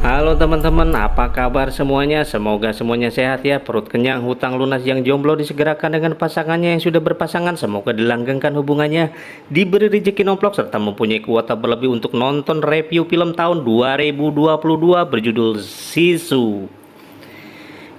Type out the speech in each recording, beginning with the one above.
Halo teman-teman, apa kabar semuanya? Semoga semuanya sehat ya. Perut kenyang, hutang lunas, yang jomblo disegerakan dengan pasangannya, yang sudah berpasangan semoga dilanggengkan hubungannya, diberi rezeki nomplok, serta mempunyai kuota berlebih untuk nonton review film tahun 2022 berjudul Sisu.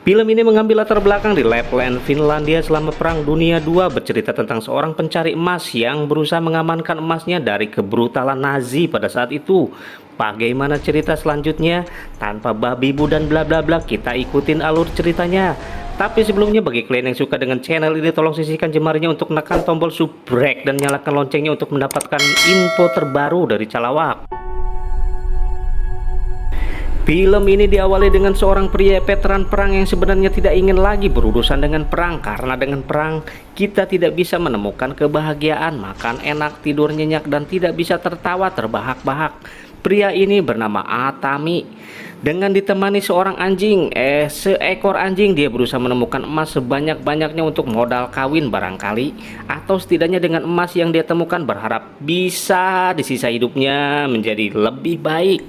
Film ini mengambil latar belakang di Lapland, Finlandia selama Perang Dunia II, bercerita tentang seorang pencari emas yang berusaha mengamankan emasnya dari kebrutalan Nazi pada saat itu. Bagaimana cerita selanjutnya? Tanpa babi bu dan bla bla bla, kita ikutin alur ceritanya. Tapi sebelumnya, bagi kalian yang suka dengan channel ini, tolong sisihkan jemarinya untuk menekan tombol subscribe dan nyalakan loncengnya untuk mendapatkan info terbaru dari Calawak. Film ini diawali dengan seorang pria veteran perang yang sebenarnya tidak ingin lagi berurusan dengan perang, karena dengan perang kita tidak bisa menemukan kebahagiaan, makan enak, tidur nyenyak, dan tidak bisa tertawa terbahak-bahak. Pria ini bernama Atami. Dengan ditemani seekor anjing, dia berusaha menemukan emas sebanyak-banyaknya untuk modal kawin barangkali, atau setidaknya dengan emas yang dia temukan berharap bisa di sisa hidupnya menjadi lebih baik.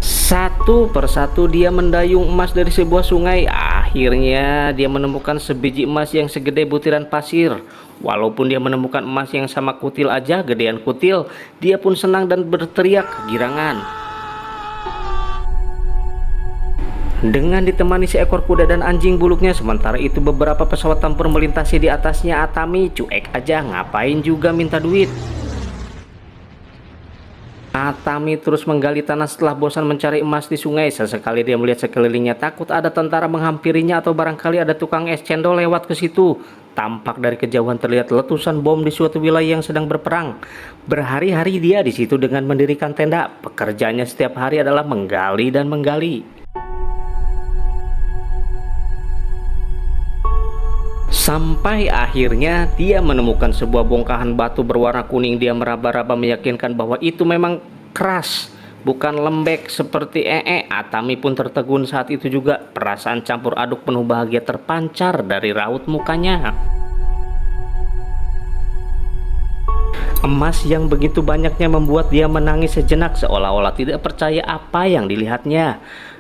Satu persatu dia mendayung emas dari sebuah sungai. Akhirnya dia menemukan sebiji emas yang segede butiran pasir. Walaupun dia menemukan emas yang sama kutil aja, gedean kutil, dia pun senang dan berteriak kegirangan. Dengan ditemani seekor kuda dan anjing buluknya, sementara itu beberapa pesawat tempur melintasi di atasnya. Atami cuek aja, ngapain juga minta duit. Atami terus menggali tanah setelah bosan mencari emas di sungai. Sesekali dia melihat sekelilingnya, takut ada tentara menghampirinya atau barangkali ada tukang es cendol lewat ke situ. Tampak dari kejauhan terlihat letusan bom di suatu wilayah yang sedang berperang. Berhari-hari dia di situ dengan mendirikan tenda. Pekerjaannya setiap hari adalah menggali dan menggali. Sampai akhirnya dia menemukan sebuah bongkahan batu berwarna kuning. Dia meraba-raba meyakinkan bahwa itu memang keras, bukan lembek seperti Atami pun tertegun saat itu juga. Perasaan campur aduk penuh bahagia terpancar dari raut mukanya. Emas yang begitu banyaknya membuat dia menangis sejenak, seolah-olah tidak percaya apa yang dilihatnya.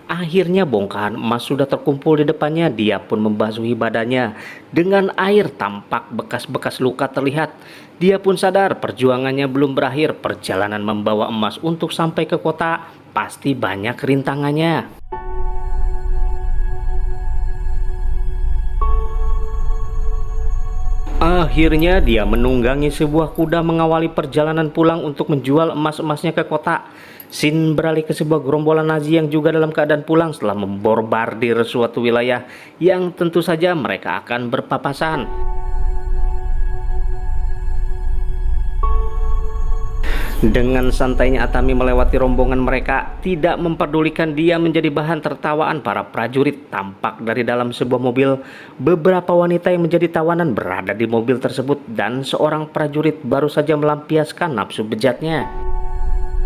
Akhirnya bongkahan emas sudah terkumpul di depannya. Dia pun membasuhi badannya dengan air, tampak bekas-bekas luka terlihat. Dia pun sadar perjuangannya belum berakhir. Perjalanan membawa emas untuk sampai ke kota pasti banyak rintangannya. Akhirnya dia menunggangi sebuah kuda mengawali perjalanan pulang untuk menjual emas-emasnya ke kota. Scene beralih ke sebuah gerombolan Nazi yang juga dalam keadaan pulang setelah membombardir suatu wilayah yang tentu saja mereka akan berpapasan. Dengan santainya Atami melewati rombongan mereka, tidak memperdulikan dia menjadi bahan tertawaan para prajurit. Tampak dari dalam sebuah mobil, beberapa wanita yang menjadi tawanan berada di mobil tersebut, dan seorang prajurit baru saja melampiaskan nafsu bejatnya.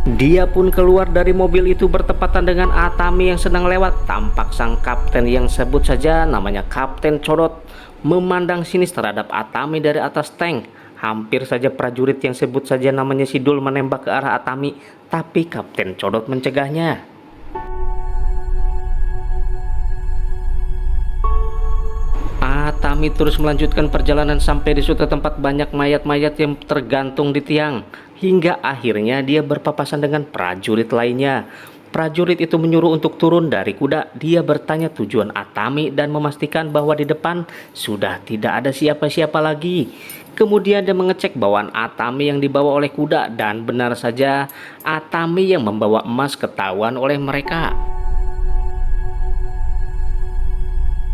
Dia pun keluar dari mobil itu bertepatan dengan Atami yang sedang lewat. Tampak sang kapten yang sebut saja namanya Kapten Codot memandang sinis terhadap Atami dari atas tank. Hampir saja prajurit yang sebut saja namanya Sidul menembak ke arah Atami, tapi Kapten Codot mencegahnya. Atami terus melanjutkan perjalanan sampai di suatu tempat banyak mayat-mayat yang tergantung di tiang. Hingga akhirnya dia berpapasan dengan prajurit lainnya. Prajurit itu menyuruh untuk turun dari kuda. Dia bertanya tujuan Atami dan memastikan bahwa di depan sudah tidak ada siapa-siapa lagi. Kemudian dia mengecek bawaan Atami yang dibawa oleh kuda, dan benar saja Atami yang membawa emas ketahuan oleh mereka.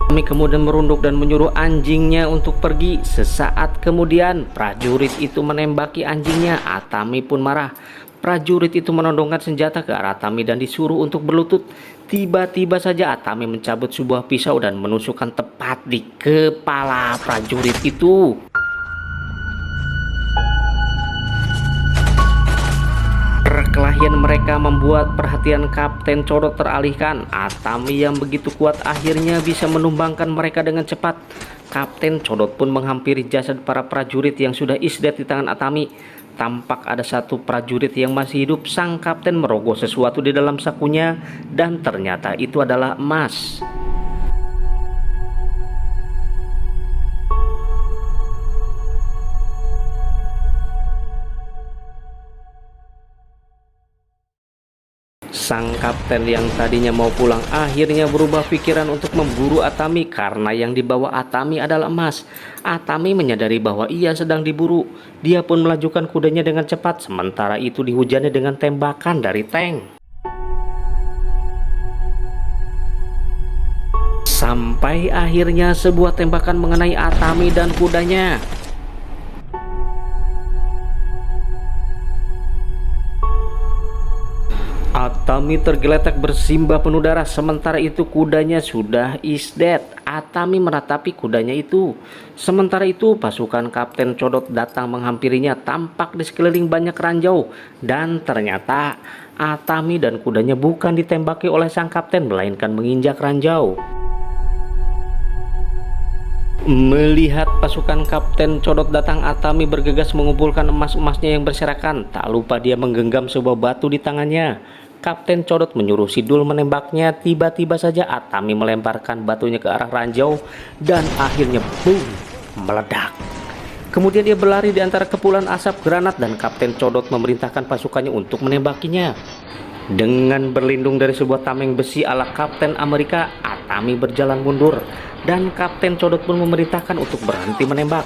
Atami kemudian merunduk dan menyuruh anjingnya untuk pergi. Sesaat kemudian prajurit itu menembaki anjingnya. Atami pun marah. Prajurit itu menodongkan senjata ke arah Atami dan disuruh untuk berlutut. Tiba-tiba saja Atami mencabut sebuah pisau dan menusukkan tepat di kepala prajurit itu. Perkelahian mereka membuat perhatian Kapten Codot teralihkan. Atami yang begitu kuat akhirnya bisa menumbangkan mereka dengan cepat. Kapten Codot pun menghampiri jasad para prajurit yang sudah isdet di tangan Atami. tampak ada satu prajurit yang masih hidup. Sang kapten merogoh sesuatu di dalam sakunya dan ternyata itu adalah emas. Sang kapten yang tadinya mau pulang akhirnya berubah pikiran untuk memburu Atami karena yang dibawa Atami adalah emas. Atami menyadari bahwa ia sedang diburu. Dia pun melajukan kudanya dengan cepat, sementara itu dihujani dengan tembakan dari tank. Sampai akhirnya sebuah tembakan mengenai Atami dan kudanya. Atami tergeletak bersimbah penuh darah, sementara itu kudanya sudah is dead. Atami meratapi kudanya itu. Sementara itu pasukan Kapten Codot datang menghampirinya, tampak di sekeliling banyak ranjau. Dan ternyata Atami dan kudanya bukan ditembaki oleh sang kapten, melainkan menginjak ranjau. Melihat pasukan Kapten Codot datang, Atami bergegas mengumpulkan emas-emasnya yang berserakan. Tak lupa dia menggenggam sebuah batu di tangannya. Kapten Codot menyuruh Sidul menembaknya. Tiba-tiba saja Atami melemparkan batunya ke arah ranjau dan akhirnya boom, meledak. Kemudian dia berlari di antara kepulan asap granat dan Kapten Codot memerintahkan pasukannya untuk menembakinya. Dengan berlindung dari sebuah tameng besi ala Kapten Amerika, Atami berjalan mundur dan Kapten Codot pun memerintahkan untuk berhenti menembak.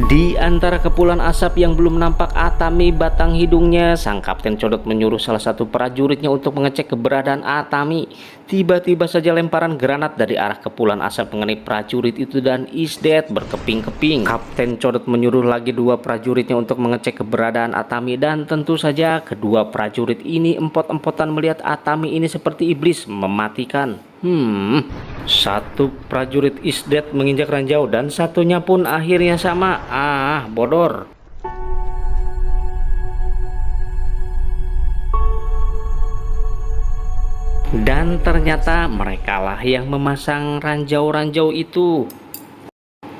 Di antara kepulan asap yang belum nampak Atami batang hidungnya, sang Kapten Codot menyuruh salah satu prajuritnya untuk mengecek keberadaan Atami. Tiba-tiba saja lemparan granat dari arah kepulan asap mengenai prajurit itu dan is dead berkeping-keping. Kapten Codot menyuruh lagi dua prajuritnya untuk mengecek keberadaan Atami dan tentu saja kedua prajurit ini empot-empotan melihat Atami ini seperti iblis mematikan. Satu prajurit is dead menginjak ranjau dan satunya pun akhirnya sama. Bodor. Dan ternyata merekalah yang memasang ranjau-ranjau itu.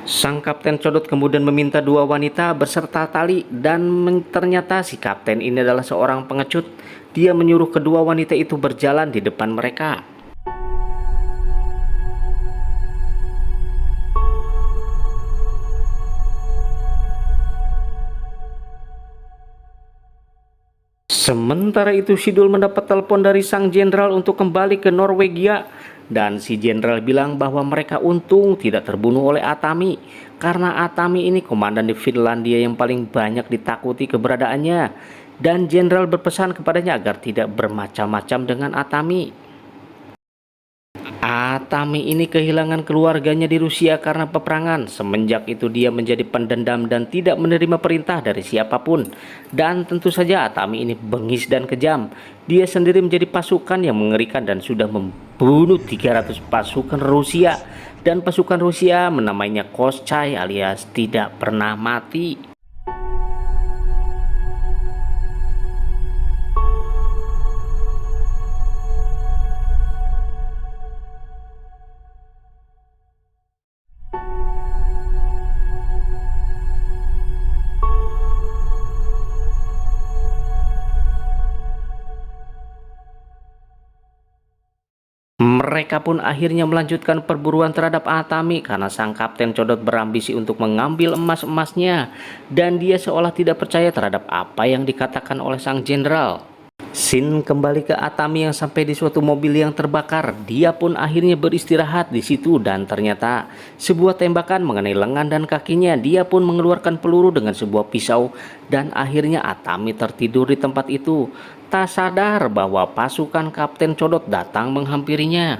Sang Kapten Codot kemudian meminta dua wanita beserta tali dan ternyata si kapten ini adalah seorang pengecut. Dia menyuruh kedua wanita itu berjalan di depan mereka. Sementara itu Sidul mendapat telepon dari sang jenderal untuk kembali ke Norwegia. Dan si jenderal bilang bahwa mereka untung tidak terbunuh oleh Atami, karena Atami ini komandan di Finlandia yang paling banyak ditakuti keberadaannya. Dan jenderal berpesan kepadanya agar tidak bermacam-macam dengan Atami. Atami ini kehilangan keluarganya di Rusia karena peperangan. Semenjak itu dia menjadi pendendam dan tidak menerima perintah dari siapapun. Dan tentu saja Atami ini bengis dan kejam. Dia sendiri menjadi pasukan yang mengerikan dan sudah membunuh 300 pasukan Rusia. Dan pasukan Rusia menamainya Koschai alias tidak pernah mati. Mereka pun akhirnya melanjutkan perburuan terhadap Atami karena sang Kapten Codot berambisi untuk mengambil emas-emasnya dan dia seolah tidak percaya terhadap apa yang dikatakan oleh sang jenderal. Sin kembali ke Atami yang sampai di suatu mobil yang terbakar. Dia pun akhirnya beristirahat di situ dan ternyata sebuah tembakan mengenai lengan dan kakinya. Dia pun mengeluarkan peluru dengan sebuah pisau dan akhirnya Atami tertidur di tempat itu. Tak sadar bahwa pasukan Kapten Codot datang menghampirinya.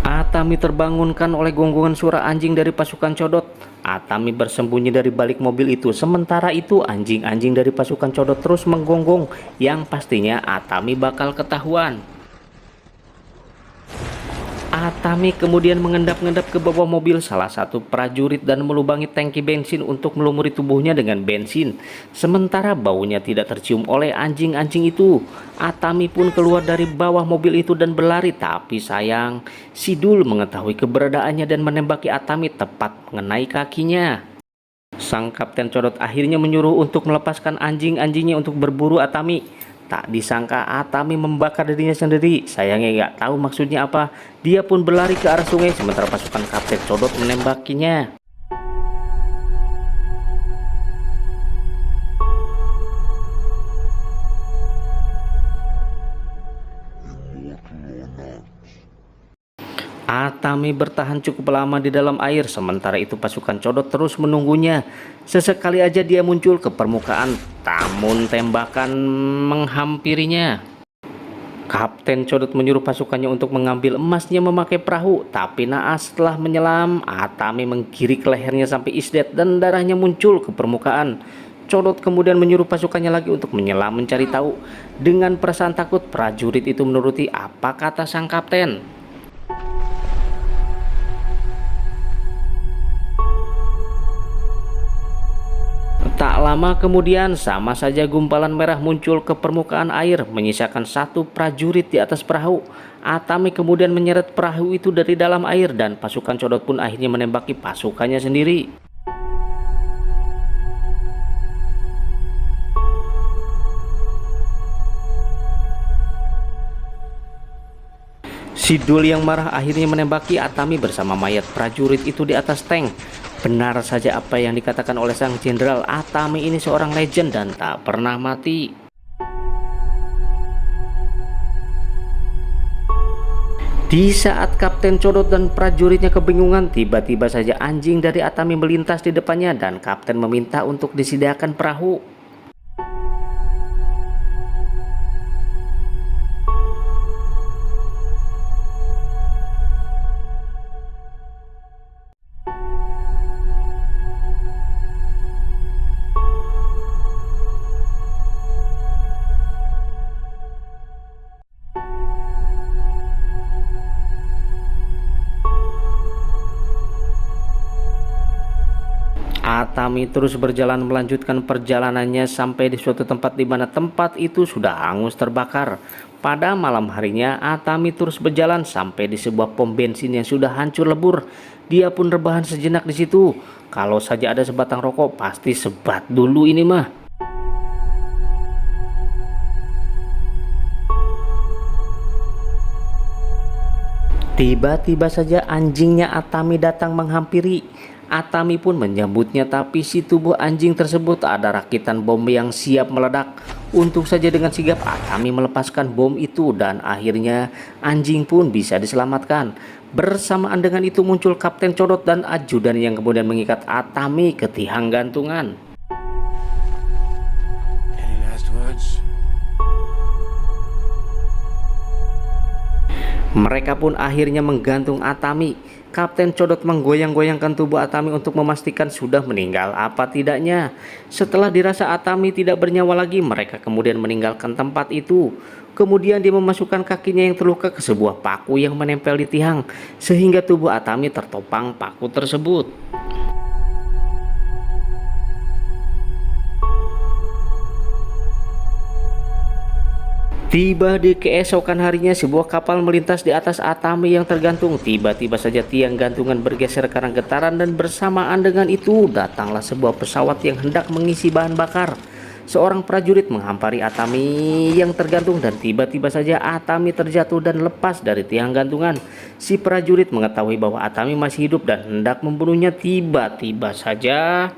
Atami terbangunkan oleh gonggongan suara anjing dari pasukan Codot. Atami bersembunyi dari balik mobil itu. Sementara itu anjing-anjing dari pasukan Codot terus menggonggong, yang pastinya Atami bakal ketahuan. Atami kemudian mengendap-endap ke bawah mobil salah satu prajurit dan melubangi tangki bensin untuk melumuri tubuhnya dengan bensin. Sementara baunya tidak tercium oleh anjing-anjing itu. Atami pun keluar dari bawah mobil itu dan berlari, tapi sayang, Sidul mengetahui keberadaannya dan menembaki Atami tepat mengenai kakinya. Sang Kapten Codot akhirnya menyuruh untuk melepaskan anjing-anjingnya untuk berburu Atami. Tak disangka Atami membakar dirinya sendiri. Sayangnya nggak tahu maksudnya apa. Dia pun berlari ke arah sungai sementara pasukan Kapten Codot menembakinya. Atami bertahan cukup lama di dalam air, sementara itu pasukan Codot terus menunggunya. Sesekali aja dia muncul ke permukaan, namun tembakan menghampirinya. Kapten Codot menyuruh pasukannya untuk mengambil emasnya memakai perahu, tapi naas setelah menyelam, Atami menggirik lehernya sampai isdet dan darahnya muncul ke permukaan. Codot kemudian menyuruh pasukannya lagi untuk menyelam mencari tahu. Dengan perasaan takut, prajurit itu menuruti apa kata sang kapten. Tak lama kemudian sama saja gumpalan merah muncul ke permukaan air menyisakan satu prajurit di atas perahu. Atami kemudian menyeret perahu itu dari dalam air dan pasukan Codot pun akhirnya menembaki pasukannya sendiri. Sidul yang marah akhirnya menembaki Atami bersama mayat prajurit itu di atas tank. Benar saja apa yang dikatakan oleh sang jenderal, Atami ini seorang legend dan tak pernah mati. Di saat Kapten Codot dan prajuritnya kebingungan, tiba-tiba saja anjing dari Atami melintas di depannya dan Kapten meminta untuk disediakan perahu. Atami terus berjalan melanjutkan perjalanannya sampai di suatu tempat di mana tempat itu sudah hangus terbakar. Pada malam harinya, Atami terus berjalan sampai di sebuah pom bensin yang sudah hancur lebur. Dia pun rebahan sejenak di situ. Kalau saja ada sebatang rokok, pasti sebat dulu ini mah. Tiba-tiba saja anjingnya Atami datang menghampiri. Atami pun menyambutnya, tapi si tubuh anjing tersebut ada rakitan bom yang siap meledak. Untung saja dengan sigap Atami melepaskan bom itu dan akhirnya anjing pun bisa diselamatkan. Bersamaan dengan itu muncul Kapten Codot dan ajudan yang kemudian mengikat Atami ke tiang gantungan. Mereka pun akhirnya menggantung Atami. Kapten Codot menggoyang-goyangkan tubuh Atami untuk memastikan sudah meninggal apa tidaknya. Setelah dirasa Atami tidak bernyawa lagi, mereka kemudian meninggalkan tempat itu. Kemudian dia memasukkan kakinya yang terluka ke sebuah paku yang menempel di tiang, sehingga tubuh Atami tertopang paku tersebut. Tiba di keesokan harinya, sebuah kapal melintas di atas Atami yang tergantung. Tiba-tiba saja tiang gantungan bergeser karena getaran dan bersamaan dengan itu datanglah sebuah pesawat yang hendak mengisi bahan bakar. Seorang prajurit menghampari Atami yang tergantung dan tiba-tiba saja Atami terjatuh dan lepas dari tiang gantungan. Si prajurit mengetahui bahwa Atami masih hidup dan hendak membunuhnya. Tiba-tiba saja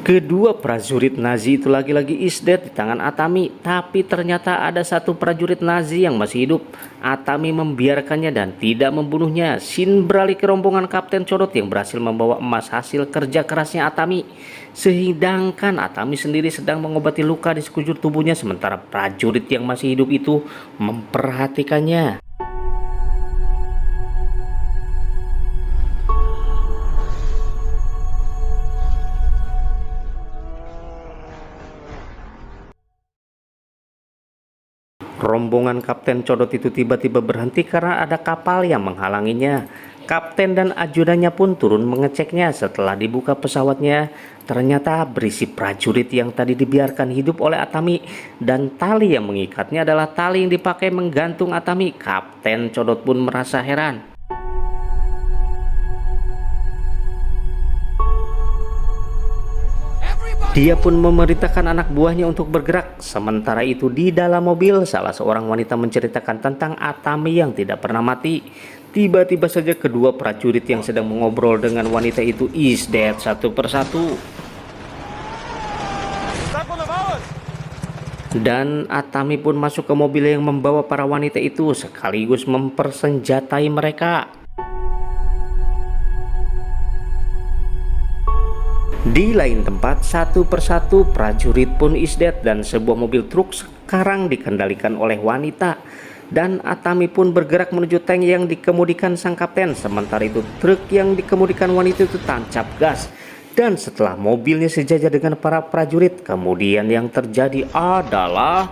kedua prajurit Nazi itu lagi-lagi is dead di tangan Atami, tapi ternyata ada satu prajurit Nazi yang masih hidup. Atami membiarkannya dan tidak membunuhnya. Shin beralih ke rombongan Kapten Codot yang berhasil membawa emas hasil kerja kerasnya Atami. Sedangkan Atami sendiri sedang mengobati luka di sekujur tubuhnya sementara prajurit yang masih hidup itu memperhatikannya. Rombongan Kapten Codot itu tiba-tiba berhenti karena ada kapal yang menghalanginya. Kapten dan ajudannya pun turun mengeceknya. Setelah dibuka pesawatnya, ternyata berisi prajurit yang tadi dibiarkan hidup oleh Atami, dan tali yang mengikatnya adalah tali yang dipakai menggantung Atami. Kapten Codot pun merasa heran. Dia pun memerintahkan anak buahnya untuk bergerak. Sementara itu di dalam mobil, salah seorang wanita menceritakan tentang Atami yang tidak pernah mati. Tiba-tiba saja kedua prajurit yang sedang mengobrol dengan wanita itu is dead satu persatu. Dan Atami pun masuk ke mobil yang membawa para wanita itu sekaligus mempersenjatai mereka. Di lain tempat, satu persatu prajurit pun is dead dan sebuah mobil truk sekarang dikendalikan oleh wanita. Dan Atami pun bergerak menuju tank yang dikemudikan sang kapten. Sementara itu truk yang dikemudikan wanita itu tancap gas. Dan setelah mobilnya sejajar dengan para prajurit, kemudian yang terjadi adalah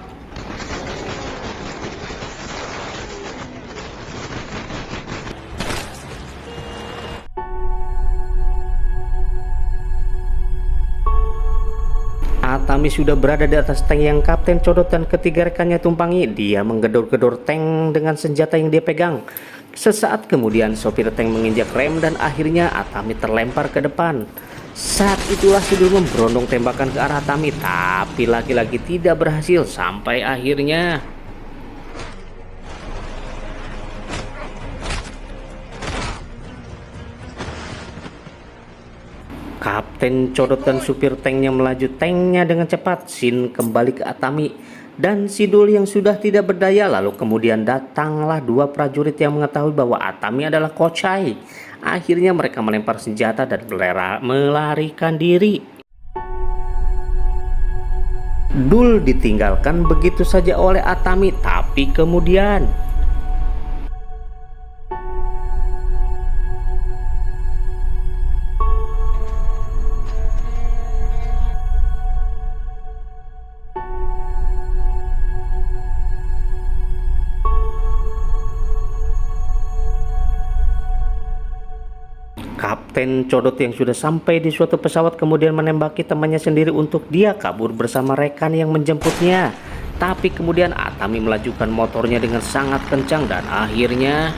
Atami sudah berada di atas tank yang Kapten Codot dan ketiga rekannya tumpangi. Dia menggedor-gedor tank dengan senjata yang dia pegang. Sesaat kemudian sopir tank menginjak rem dan akhirnya Atami terlempar ke depan. Saat itulah Sidul memberondong tembakan ke arah Atami, tapi lagi-lagi tidak berhasil sampai akhirnya Kapten Codot dan supir tanknya melaju tanknya dengan cepat. Shin kembali ke Atami dan Sidul yang sudah tidak berdaya. Lalu kemudian datanglah dua prajurit yang mengetahui bahwa Atami adalah Kochai. Akhirnya mereka melempar senjata dan melarikan diri. Dul ditinggalkan begitu saja oleh Atami, tapi kemudian Kapten Codot yang sudah sampai di suatu pesawat kemudian menembaki temannya sendiri untuk dia kabur bersama rekan yang menjemputnya. Tapi kemudian Atami melajukan motornya dengan sangat kencang dan akhirnya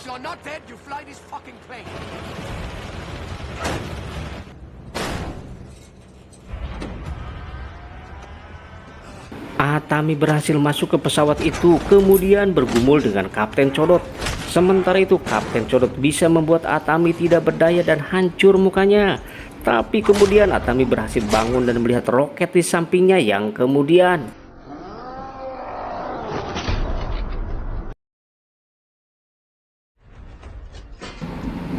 You're not dead, you fly this fucking plane. Atami berhasil masuk ke pesawat itu kemudian bergumul dengan Kapten Codot. Sementara itu Kapten Codot bisa membuat Atami tidak berdaya dan hancur mukanya. Tapi kemudian Atami berhasil bangun dan melihat roket di sampingnya yang kemudian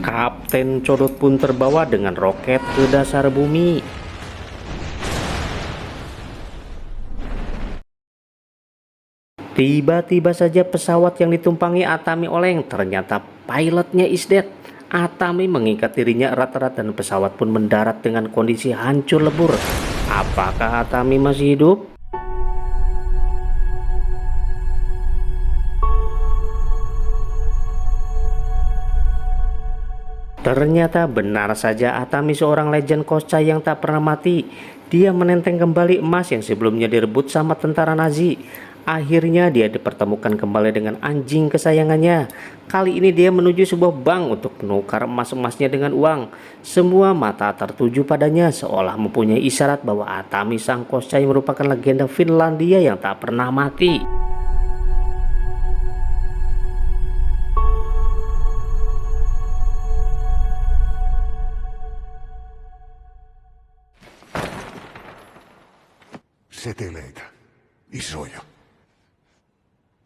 Kapten Codot pun terbawa dengan roket ke dasar bumi. Tiba-tiba saja pesawat yang ditumpangi Atami oleng. Ternyata pilotnya is dead. Atami mengikat dirinya erat-erat dan pesawat pun mendarat dengan kondisi hancur lebur. Apakah Atami masih hidup? Ternyata benar saja Atami seorang legend Kochai yang tak pernah mati. Dia menenteng kembali emas yang sebelumnya direbut sama tentara Nazi. Akhirnya dia dipertemukan kembali dengan anjing kesayangannya. Kali ini dia menuju sebuah bank untuk menukar emas-emasnya dengan uang. Semua mata tertuju padanya seolah mempunyai isyarat bahwa Atami sang Kochai merupakan legenda Finlandia yang tak pernah mati. Seteleitä. Isoja.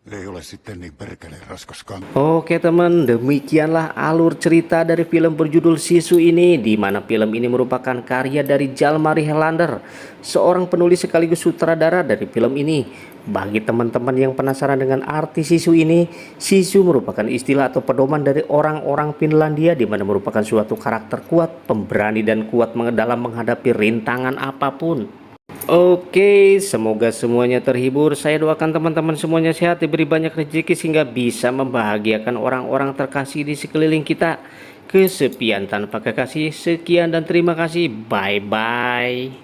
Ei ole sitten niin perkeleen raskaskaan. Oke teman, demikianlah alur cerita dari film berjudul Sisu ini, di mana film ini merupakan karya dari Jalmari Helander, seorang penulis sekaligus sutradara dari film ini. Bagi teman-teman yang penasaran dengan arti sisu ini, sisu merupakan istilah atau pedoman dari orang-orang Finlandia, di mana merupakan suatu karakter kuat, pemberani dan kuat dalam menghadapi rintangan apapun. Oke, semoga semuanya terhibur. Saya doakan teman-teman semuanya sehat, diberi banyak rezeki sehingga bisa membahagiakan orang-orang terkasih di sekeliling kita. Kesepian tanpa kekasih. Sekian dan terima kasih. Bye-bye.